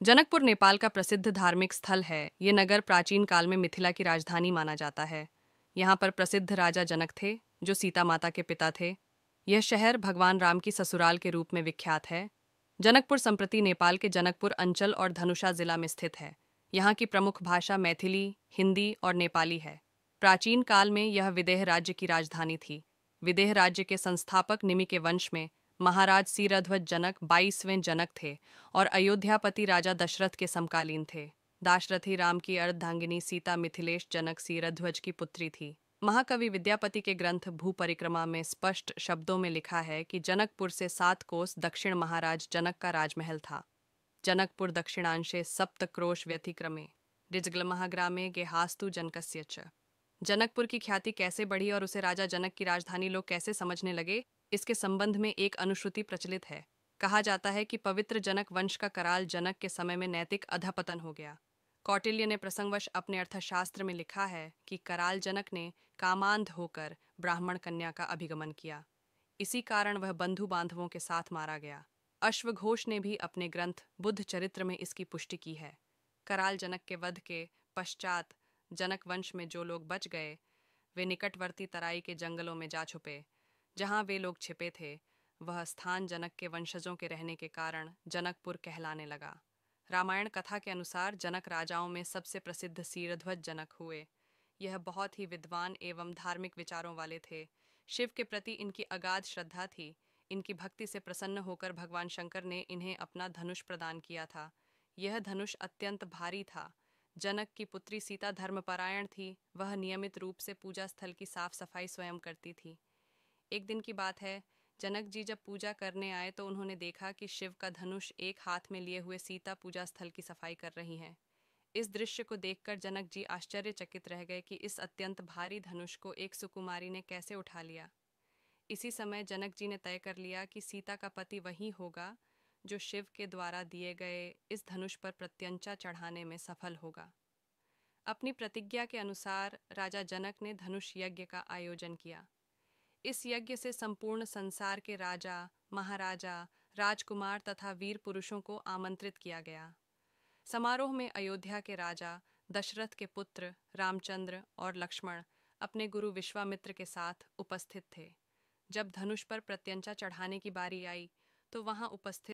जनकपुर नेपाल का प्रसिद्ध धार्मिक स्थल है। ये नगर प्राचीन काल में मिथिला की राजधानी माना जाता है। यहाँ पर प्रसिद्ध राजा जनक थे, जो सीता माता के पिता थे। यह शहर भगवान राम की ससुराल के रूप में विख्यात है। जनकपुर संप्रति नेपाल के जनकपुर अंचल और धनुषा जिला में स्थित है। यहाँ की प्रमुख भाषा मैथिली, हिंदी और नेपाली है। प्राचीन काल में यह विदेह राज्य की राजधानी थी। विदेह राज्य के संस्थापक निमि के वंश में महाराज सीरध्वज जनक 22वें जनक थे और अयोध्यापति राजा दशरथ के समकालीन थे। दाशरथी राम की अर्धांगिनी सीता मिथिलेश जनक सीरध्वज की पुत्री थी। महाकवि विद्यापति के ग्रंथ भू परिक्रमा में स्पष्ट शब्दों में लिखा है कि जनकपुर से 7 कोस दक्षिण महाराज जनक का राजमहल था। जनकपुर दक्षिणांशे सप्त क्रोश व्यतिक्रमे डिजग्लमहाग्रामे गेहास्तु जनकस्य च। जनकपुर की ख्याति कैसे बढ़ी और उसे राजा जनक की राजधानी लोग कैसे समझने लगे, इसके संबंध में एक अनुश्रुति प्रचलित है। कहा जाता है कि पवित्र जनक वंश का कराल जनक के समय में नैतिक अधपतन हो गया। कौटिल्य ने प्रसंगवश अपने अर्थशास्त्र में लिखा है कि कराल जनक ने कामांध होकर ब्राह्मण कन्या का अभिगमन किया। इसी कारण वह बंधु बांधवों के साथ मारा गया। अश्वघोष ने भी अपने ग्रंथ बुद्ध चरित्र में इसकी पुष्टि की है। कराल जनक के वध के पश्चात जनक वंश में जो लोग बच गए, वे निकटवर्ती तराई के जंगलों में जा छुपे। जहां वे लोग छिपे थे, वह स्थान जनक के वंशजों के रहने के कारण जनकपुर कहलाने लगा। रामायण कथा के अनुसार जनक राजाओं में सबसे प्रसिद्ध सीरध्वज जनक हुए। यह बहुत ही विद्वान एवं धार्मिक विचारों वाले थे। शिव के प्रति इनकी अगाध श्रद्धा थी। इनकी भक्ति से प्रसन्न होकर भगवान शंकर ने इन्हें अपना धनुष प्रदान किया था। यह धनुष अत्यंत भारी था। जनक की पुत्री सीता धर्मपरायण थी। वह नियमित रूप से पूजा स्थल की साफ सफाई स्वयं करती थी। एक दिन की बात है, जनक जी जब पूजा करने आए तो उन्होंने देखा कि शिव का धनुष एक हाथ में लिए हुए सीता पूजा स्थल की सफाई कर रही हैं। इस दृश्य को देखकर जनक जी आश्चर्यचकित रह गए कि इस अत्यंत भारी धनुष को एक सुकुमारी ने कैसे उठा लिया। इसी समय जनक जी ने तय कर लिया कि सीता का पति वही होगा जो शिव के द्वारा दिए गए इस धनुष पर प्रत्यंचा चढ़ाने में सफल होगा। अपनी प्रतिज्ञा के अनुसार राजा जनक ने धनुष यज्ञ का आयोजन किया। इस यज्ञ से संपूर्ण संसार के राजा, महाराजा, राजकुमार तथा वीर पुरुषों को आमंत्रित किया गया। समारोह में अयोध्या के राजा, दशरथ के पुत्र रामचंद्र और लक्ष्मण अपने गुरु विश्वामित्र के साथ उपस्थित थे। जब धनुष पर प्रत्यंचा चढ़ाने की बारी आई, तो वहां उपस्थित